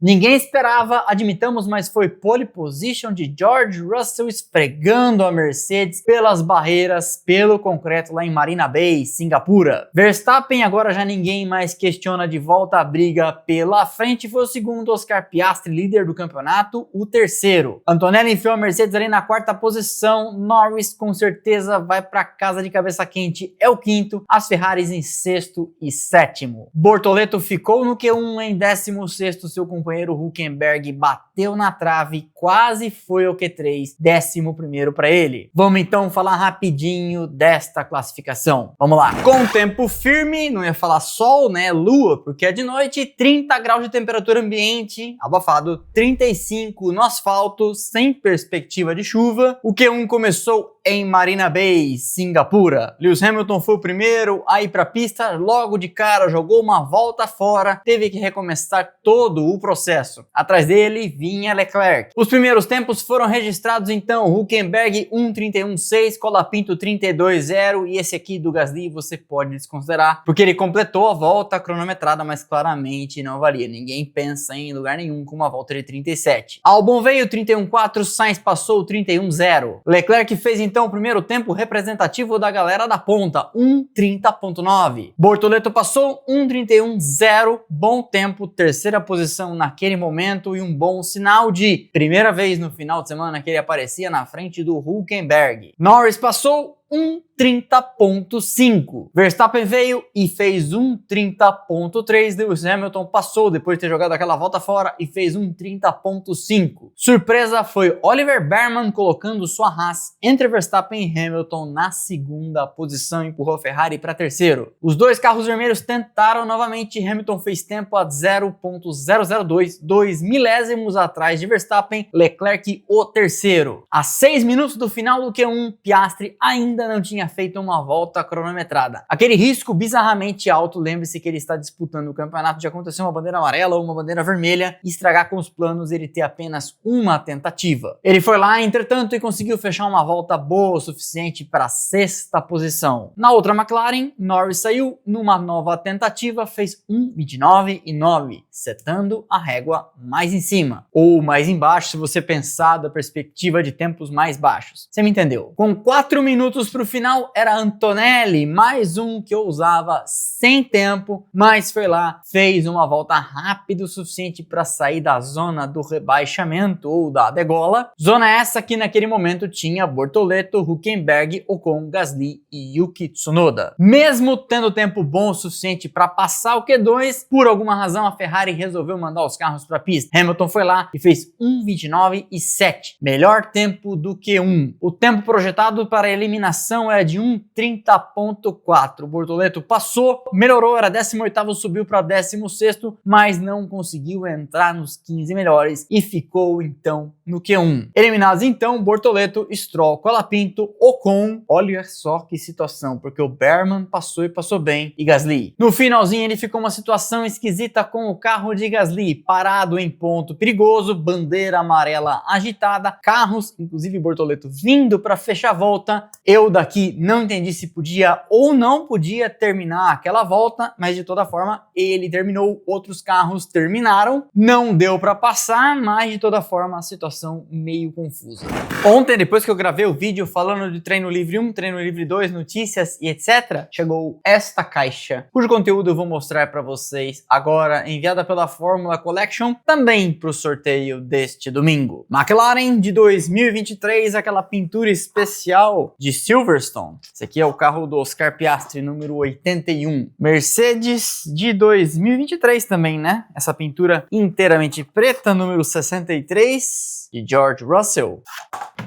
Ninguém esperava, admitamos, mas foi pole position de George Russell esfregando a Mercedes pelas barreiras, pelo concreto lá em Marina Bay, Singapura. Verstappen agora já ninguém mais questiona, de volta à briga pela frente, foi o segundo, Oscar Piastri, líder do campeonato, o terceiro. Antonelli enfiou a Mercedes ali na quarta posição, Norris com certeza vai para casa de cabeça quente, é o quinto, as Ferraris em sexto e sétimo. Bortoleto ficou no Q1 em 16º, seu companheiro Hülkenberg bateu na trave, quase foi ao Q3, 11º para ele. Vamos então falar rapidinho desta classificação. Vamos lá. Com tempo firme, não ia falar sol, né, lua, porque é de noite, 30 graus de temperatura ambiente, abafado, 35 no asfalto, sem perspectiva de chuva. O Q1 começou em Marina Bay, Singapura. Lewis Hamilton foi o primeiro a ir para a pista, logo de cara jogou uma volta fora, teve que recomeçar todo o processo. Atrás dele vinha Leclerc. Os primeiros tempos foram registrados então, Hülkenberg 1:31.6, Colapinto 32.0 e esse aqui do Gasly você pode desconsiderar, porque ele completou a volta cronometrada, mas claramente não valia. Ninguém pensa em lugar nenhum com uma volta de 37. Albon veio 31.4, Sainz passou 31.0. Leclerc fez então o primeiro tempo representativo da galera da ponta, 1:30.9. Bortoleto passou 1:31.0, bom tempo, terceira posição naquele momento e um bom sinal de primeira vez no final de semana que ele aparecia na frente do Hülkenberg. Norris passou 1:30.5. Verstappen veio e fez 1:30.3. Lewis Hamilton passou depois de ter jogado aquela volta fora e fez 1:30.5. Surpresa foi Oliver Bearman colocando sua Haas entre Verstappen e Hamilton na segunda posição, empurrou a Ferrari para terceiro. Os dois carros vermelhos tentaram novamente, Hamilton fez tempo a 0.002, 2 milésimos atrás de Verstappen, Leclerc o terceiro. A 6 minutos do final do Q1, Piastri ainda não tinha feito uma volta cronometrada. Aquele risco bizarramente alto, lembre-se que ele está disputando o campeonato de acontecer uma bandeira amarela ou uma bandeira vermelha e estragar com os planos ele ter apenas uma tentativa. Ele foi lá, entretanto, e conseguiu fechar uma volta boa o suficiente para a sexta posição. Na outra McLaren, Norris saiu numa nova tentativa, fez 1:29.9, setando a régua mais em cima, ou mais embaixo se você pensar da perspectiva de tempos mais baixos. Você me entendeu? Com 4 minutos para o final era Antonelli, mais um que eu usava sem tempo, mas foi lá, fez uma volta rápida o suficiente para sair da zona do rebaixamento ou da degola. Zona essa que naquele momento tinha Bortoleto, Hülkenberg, Ocon, Gasly e Yuki Tsunoda. Mesmo tendo tempo bom o suficiente para passar o Q2, por alguma razão a Ferrari resolveu mandar os carros para a pista. Hamilton foi lá e fez 1:29.7, melhor tempo do Q1. O tempo projetado para a eliminação é de 1:30.4. O Bortoleto passou, melhorou, era 18º, subiu para 16º, mas não conseguiu entrar nos 15 melhores e ficou então no Q1. Eliminados então Bortoleto, Stroll, Colapinto, Ocon. Olha só que situação, porque o Bearman passou e passou bem, e Gasly. No finalzinho ele ficou uma situação esquisita com o carro de Gasly parado em ponto perigoso, bandeira amarela agitada, carros, inclusive Bortoleto, vindo para fechar a volta. Eu daqui não entendi se podia ou não podia terminar aquela volta, mas de toda forma ele terminou, outros carros terminaram, não deu para passar, mas de toda forma a situação meio confusa. Ontem, depois que eu gravei o vídeo falando de treino livre 1, treino livre 2, notícias e etc, chegou esta caixa, cujo conteúdo eu vou mostrar para vocês agora, enviada pela Fórmula Collection, também para o sorteio deste domingo. McLaren de 2023, aquela pintura especial de Silverstone. Esse aqui é o carro do Oscar Piastri, número 81. Mercedes de 2023 também, né? Essa pintura inteiramente preta, número 63, de George Russell.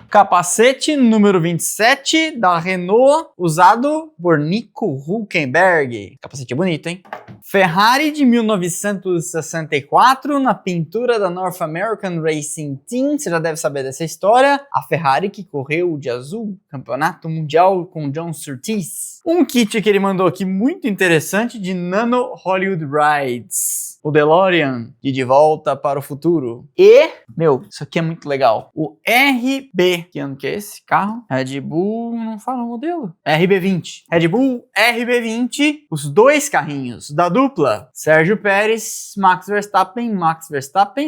Capacete número 27 da Renault, usado por Nico Hülkenberg. Capacete bonito, hein? Ferrari de 1964, na pintura da North American Racing Team. Você já deve saber dessa história. A Ferrari que correu de azul, campeonato mundial com John Surtees. Um kit que ele mandou aqui muito interessante de Nano Hollywood Rides. O DeLorean de Volta para o Futuro. E, meu, isso aqui é muito legal. O RB, que ano que é esse carro? Red Bull, não fala o modelo. RB20. Red Bull RB20, os dois carrinhos da a dupla. Sérgio Pérez, Max Verstappen,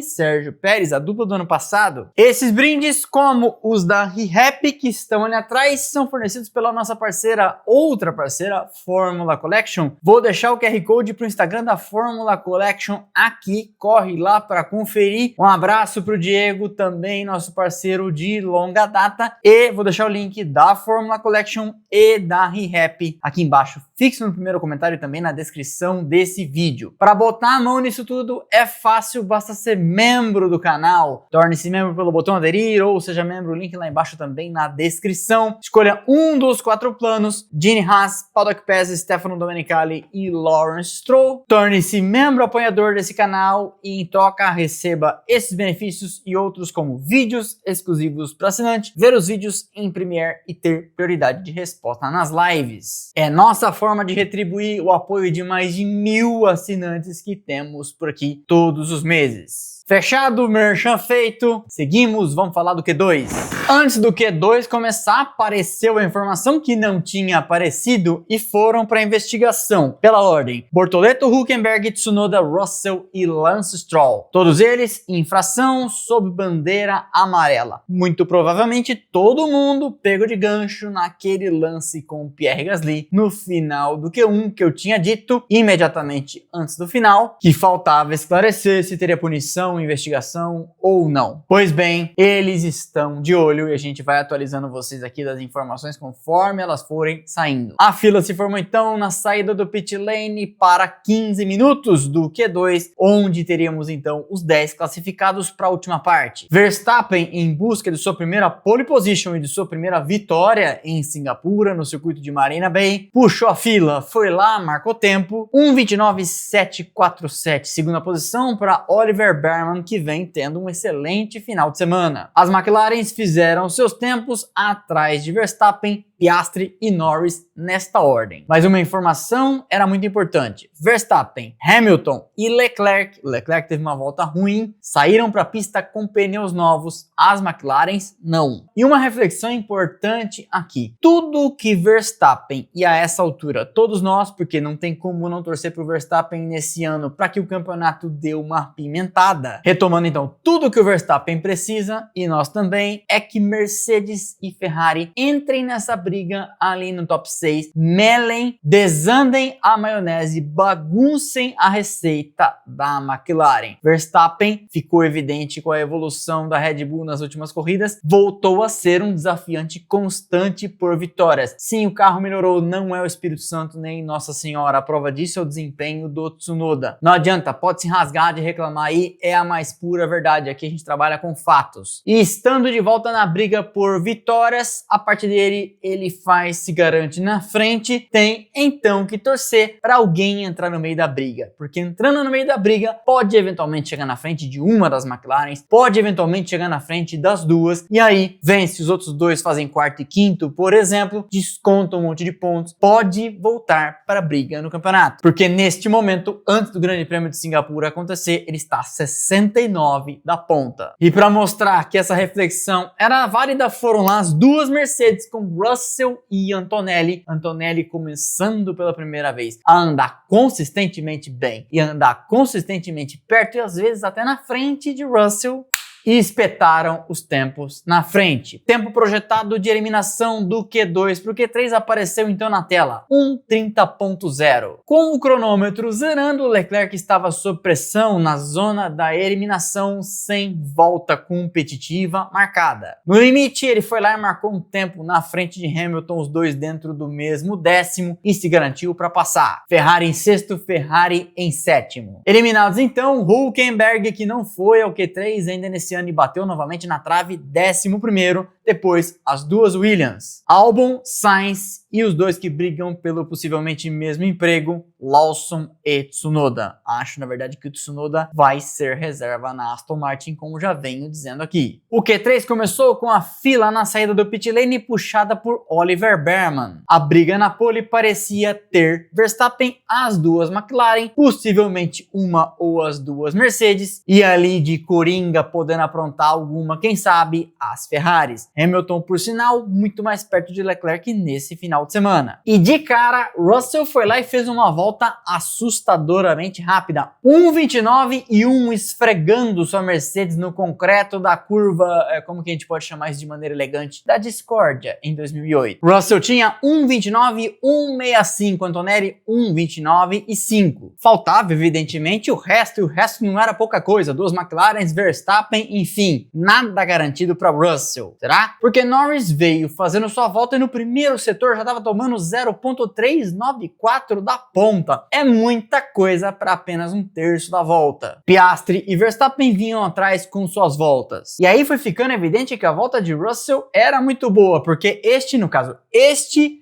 Sérgio Pérez, a dupla do ano passado. Esses brindes, como os da ReHap, que estão ali atrás, são fornecidos pela nossa outra parceira, Fórmula Collection. Vou deixar o QR Code pro Instagram da Fórmula Collection aqui, corre lá para conferir. Um abraço pro Diego, também nosso parceiro de longa data, e vou deixar o link da Fórmula Collection e da ReHap aqui embaixo, fixo no primeiro comentário e também na descrição desse vídeo. Para botar a mão nisso tudo é fácil, basta ser membro do canal. Torne-se membro pelo botão aderir ou seja membro, o link lá embaixo também na descrição. Escolha um dos 4 planos: Gene Haas, Paddock Pass, Stefano Domenicali e Lawrence Stroll. Torne-se membro apoiador desse canal e em troca receba esses benefícios e outros como vídeos exclusivos para assinante, ver os vídeos em Premiere e ter prioridade de resposta nas lives. É nossa forma de retribuir o apoio de mais de 1000 assinantes que temos por aqui todos os meses. Fechado, merchan feito, seguimos, vamos falar do Q2. Antes do Q2 começar, apareceu a informação que não tinha aparecido e foram para investigação. Pela ordem: Bortoleto, Hülkenberg, Tsunoda, Russell e Lance Stroll. Todos eles em infração sob bandeira amarela. Muito provavelmente todo mundo pego de gancho naquele lance com Pierre Gasly no final do Q1 que eu tinha dito imediatamente antes do final, que faltava esclarecer se teria punição, investigação ou não. Pois bem, eles estão de olho e a gente vai atualizando vocês aqui das informações conforme elas forem saindo. A fila se formou então na saída do pit lane para 15 minutos do Q2, onde teríamos então os 10 classificados para a última parte. Verstappen, em busca de sua primeira pole position e de sua primeira vitória em Singapura, no circuito de Marina Bay, puxou a fila, foi lá, marcou tempo, 1:29.747, segunda posição para Oliver Bearman, que vem tendo um excelente final de semana. As McLarens fizeram seus tempos atrás de Verstappen, Piastri e Norris nesta ordem. Mas uma informação era muito importante: Verstappen, Hamilton e Leclerc teve uma volta ruim, saíram para a pista com pneus novos, as McLarens não. E uma reflexão importante aqui: tudo que Verstappen, e a essa altura todos nós, porque não tem como não torcer para o Verstappen nesse ano para que o campeonato dê uma pimentada. Retomando então, tudo que o Verstappen precisa, e nós também, é que Mercedes e Ferrari entrem nessa briga ali no top 6, melem, desandem a maionese, baguncem a receita da McLaren. Verstappen, ficou evidente com a evolução da Red Bull nas últimas corridas, voltou a ser um desafiante constante por vitórias. Sim, o carro melhorou, não é o Espírito Santo nem Nossa Senhora, a prova disso é o desempenho do Tsunoda. Não adianta, pode se rasgar de reclamar aí, é a mais pura verdade, aqui a gente trabalha com fatos. E estando de volta na briga por vitórias, a partir dele, ele se garante na frente, tem então que torcer para alguém entrar no meio da briga, porque entrando no meio da briga, pode eventualmente chegar na frente de uma das McLarens, pode eventualmente chegar na frente das duas, e aí vence, os outros dois fazem quarto e quinto, por exemplo, desconta um monte de pontos, pode voltar para a briga no campeonato, porque neste momento, antes do Grande Prêmio de Singapura acontecer, ele está a 69 da ponta. E para mostrar que essa reflexão era válida, foram lá as duas Mercedes com Russell e Antonelli começando pela primeira vez a andar consistentemente bem e andar consistentemente perto e às vezes até na frente de Russell, e espetaram os tempos na frente. Tempo projetado de eliminação do Q2 para o Q3 apareceu então na tela, 1:30.0. Com o cronômetro zerando, Leclerc estava sob pressão na zona da eliminação sem volta competitiva marcada. No limite, ele foi lá e marcou um tempo na frente de Hamilton, os dois dentro do mesmo décimo, e se garantiu para passar. Ferrari em sexto, Ferrari em sétimo. Eliminados então, Hülkenberg, que não foi ao Q3 ainda nesse ano e bateu novamente na trave, 11º, depois as duas Williams, Albon, Sainz e os dois que brigam pelo possivelmente mesmo emprego, Lawson e Tsunoda. Acho na verdade que o Tsunoda vai ser reserva na Aston Martin, como já venho dizendo aqui. O Q3 começou com a fila na saída do pit lane puxada por Oliver Bearman. A briga na pole parecia ter Verstappen, as duas McLaren, possivelmente uma ou as duas Mercedes, e ali de coringa podendo aprontar alguma, quem sabe, as Ferraris. Hamilton, por sinal, muito mais perto de Leclerc nesse final de semana. E de cara, Russell foi lá e fez uma volta volta assustadoramente rápida. 1,29 e 1 esfregando sua Mercedes no concreto da curva, como que a gente pode chamar isso de maneira elegante, da discórdia em 2008. Russell tinha 1,29 e 1,65, Antonelli 1,29 e 5. Faltava, evidentemente, o resto, e o resto não era pouca coisa. Duas McLarens, Verstappen, enfim, nada garantido para Russell. Será? Porque Norris veio fazendo sua volta e no primeiro setor já estava tomando 0,394 da ponta. É muita coisa para apenas um terço da volta. Piastri e Verstappen vinham atrás com suas voltas. E aí foi ficando evidente que a volta de Russell era muito boa, porque este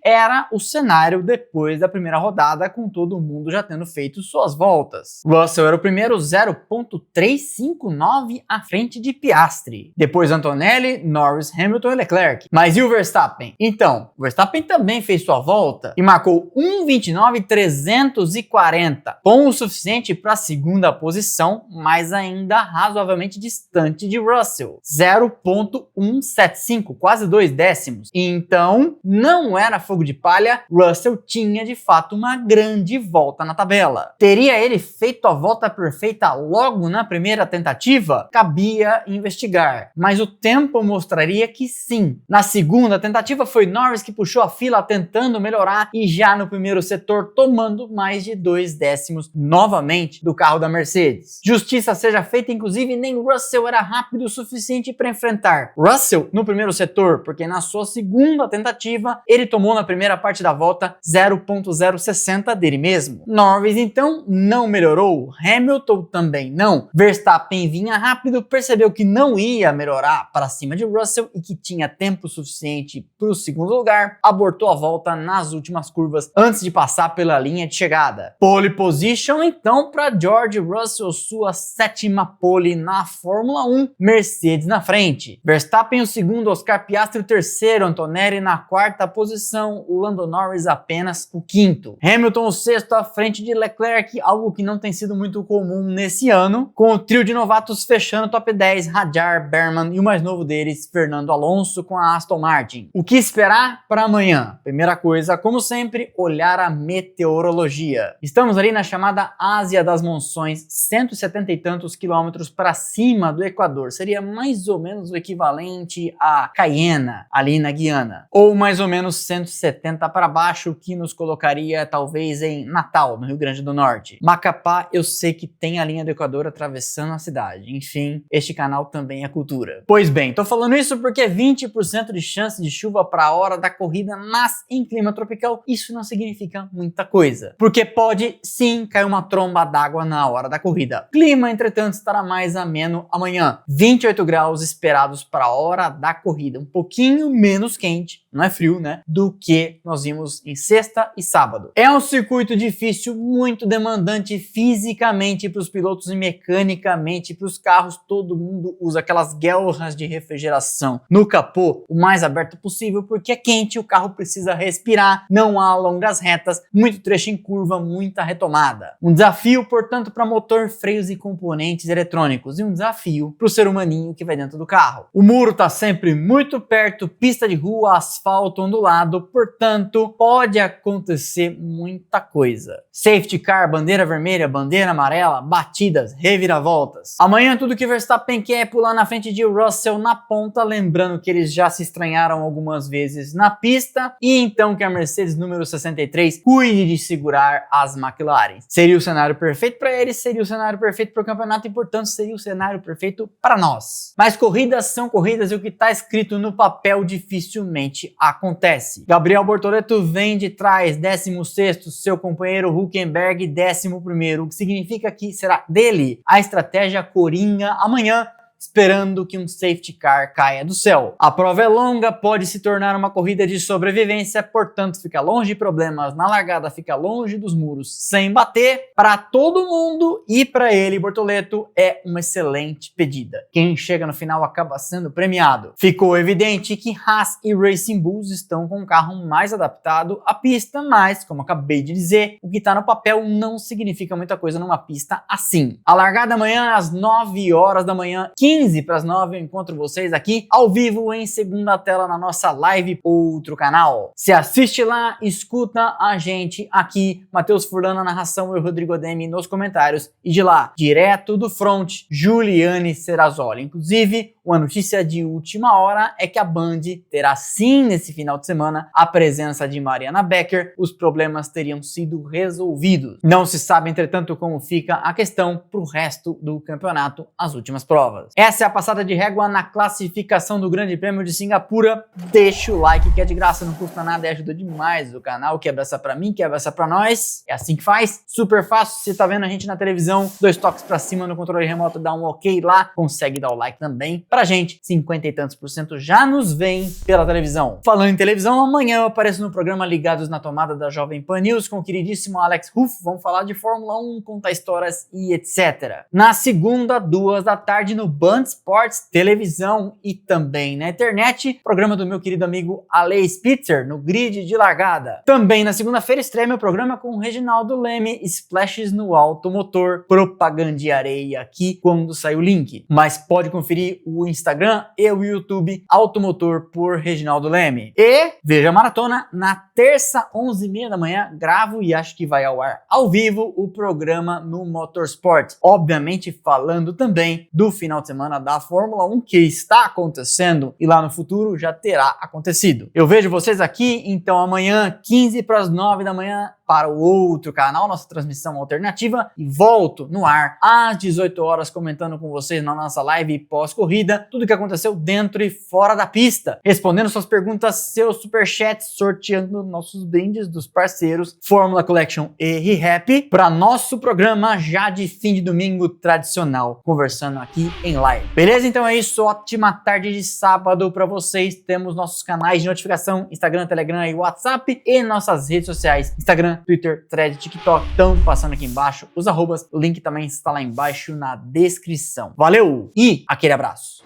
era o cenário depois da primeira rodada, com todo mundo já tendo feito suas voltas. Russell era o primeiro 0,359 à frente de Piastri. Depois Antonelli, Norris, Hamilton e Leclerc. Mas e o Verstappen? Então, o Verstappen também fez sua volta e marcou 1,29,340, bom o suficiente para a segunda posição, mas ainda razoavelmente distante de Russell, 0,175, quase 2 décimos. Então, não era fogo de palha, Russell tinha de fato uma grande volta na tabela. Teria ele feito a volta perfeita logo na primeira tentativa? Cabia investigar, mas o tempo mostraria que sim. Na segunda tentativa foi Norris que puxou a fila tentando melhorar e já no primeiro setor tomando mais de 2 décimos novamente do carro da Mercedes. Justiça seja feita, inclusive nem Russell era rápido o suficiente para enfrentar Russell no primeiro setor, porque na sua segunda tentativa ele tomou na primeira parte da volta 0,060 dele mesmo. Norris então não melhorou, Hamilton também não. Verstappen vinha rápido, percebeu que não ia melhorar para cima de Russell e que tinha tempo suficiente para o segundo lugar, abortou a volta nas últimas curvas antes de passar pela linha de chegada. Pole position então para George Russell, sua 7ª pole na Fórmula 1, Mercedes na frente. Verstappen o segundo, Oscar Piastri o terceiro, Antonelli na 4ª posição, o Lando Norris apenas o 5º. Hamilton o 6º à frente de Leclerc, algo que não tem sido muito comum nesse ano, com o trio de novatos fechando o top 10, Hadjar, Berman e o mais novo deles, Fernando Alonso com a Aston Martin. O que esperar para amanhã? Primeira coisa, como sempre, olhar a meteorologia. Estamos ali na chamada Ásia das Monções, 170 e tantos quilômetros para cima do Equador. Seria mais ou menos o equivalente a Cayena, ali na Guiana. Ou mais ou menos 170 para baixo, que nos colocaria talvez em Natal, no Rio Grande do Norte. Macapá, eu sei que tem a linha do Equador atravessando a cidade. Enfim, este canal também é cultura. Pois bem, tô falando isso porque 20% de chance de chuva para a hora da corrida, mas em clima tropical isso não significa muita coisa. Porque pode sim cair uma tromba d'água na hora da corrida. Clima, entretanto, estará mais ameno amanhã. 28 graus esperados para a hora da corrida. Um pouquinho menos quente, não é frio, né? Do que nós vimos em sexta e sábado. É um circuito difícil, muito demandante fisicamente para os pilotos e mecanicamente para os carros. Todo mundo usa aquelas guelras de refrigeração no capô o mais aberto possível, porque é quente, o carro precisa respirar, não há longas retas, muito trecho em curva, muita retomada. Um desafio, portanto, para motor, freios e componentes eletrônicos, e um desafio para o ser humaninho que vai dentro do carro. O muro está sempre muito perto, pista de rua, asfalto ondulado, portanto, pode acontecer muita coisa. Safety car, bandeira vermelha, bandeira amarela, batidas, reviravoltas. Amanhã tudo que Verstappen quer é pular na frente de Russell na ponta, lembrando que eles já se estranharam algumas vezes na pista, e então que a Mercedes número 63 cuide de segurar as McLaren. Seria o cenário perfeito para eles, seria o cenário perfeito para o campeonato e, portanto, seria o cenário perfeito para nós. Mas corridas são corridas e o que está escrito no papel dificilmente acontece. Gabriel Bortoleto vem de trás, 16º, seu companheiro Hülkenberg 11º, o que significa que será dele a estratégia coringa amanhã, esperando que um safety car caia do céu. A prova é longa, pode se tornar uma corrida de sobrevivência, portanto fica longe de problemas na largada, fica longe dos muros sem bater. Para todo mundo e para ele, Bortoleto, é uma excelente pedida. Quem chega no final acaba sendo premiado. Ficou evidente que Haas e Racing Bulls estão com um carro mais adaptado à pista, mas, como acabei de dizer, o que está no papel não significa muita coisa numa pista assim. A largada amanhã às 9 horas da manhã, 15 15 para as 9 eu encontro vocês aqui ao vivo em segunda tela na nossa live outro canal. Se assiste lá, escuta a gente aqui, Matheus Furlan na narração e o Rodrigo Ademi nos comentários, e de lá, direto do front, Juliane Serrazoli. Inclusive, uma notícia de última hora é que a Band terá sim nesse final de semana a presença de Mariana Becker, os problemas teriam sido resolvidos. Não se sabe, entretanto, como fica a questão para o resto do campeonato, as últimas provas. Essa é a passada de régua na classificação do Grande Prêmio de Singapura. Deixa o like que é de graça, não custa nada e ajuda demais o canal. Quebra essa pra mim, quebra essa pra nós. É assim que faz, super fácil. Se tá vendo a gente na televisão, 2 toques pra cima no controle remoto, dá um ok lá, consegue dar o like também. Pra gente, 50 e tantos % já nos vem pela televisão. Falando em televisão, amanhã eu apareço no programa Ligados na Tomada da Jovem Pan News com o queridíssimo Alex Ruff. Vamos falar de Fórmula 1, contar histórias e etc. Na segunda, 2 da tarde, no Band Sports Televisão e também na internet, programa do meu querido amigo Ale Spitzer, no Grid de Largada. Também na segunda-feira estreia meu programa com o Reginaldo Leme, Splashes no Automotor, propagandearei aqui quando sair o link. Mas pode conferir o Instagram e o YouTube Automotor por Reginaldo Leme. E veja a maratona, na terça, 11h30 da manhã, gravo e acho que vai ao ar ao vivo o programa no Motorsport. Obviamente falando também do final de semana da Fórmula 1 que está acontecendo e lá no futuro já terá acontecido. Eu vejo vocês aqui, então amanhã, 15 para as 9 da manhã, para o outro canal, nossa transmissão alternativa, e volto no ar às 18 horas comentando com vocês na nossa live pós-corrida, tudo que aconteceu dentro e fora da pista, respondendo suas perguntas, seus superchats, sorteando nossos brindes dos parceiros Fórmula Collection e ReHap, para nosso programa já de fim de domingo tradicional, conversando aqui em live. Beleza? Então é isso, ótima tarde de sábado para vocês, temos nossos canais de notificação, Instagram, Telegram e WhatsApp, e nossas redes sociais, Instagram, Twitter, Thread, TikTok, estão passando aqui embaixo os arrobas, o link também está lá embaixo na descrição. Valeu e aquele abraço!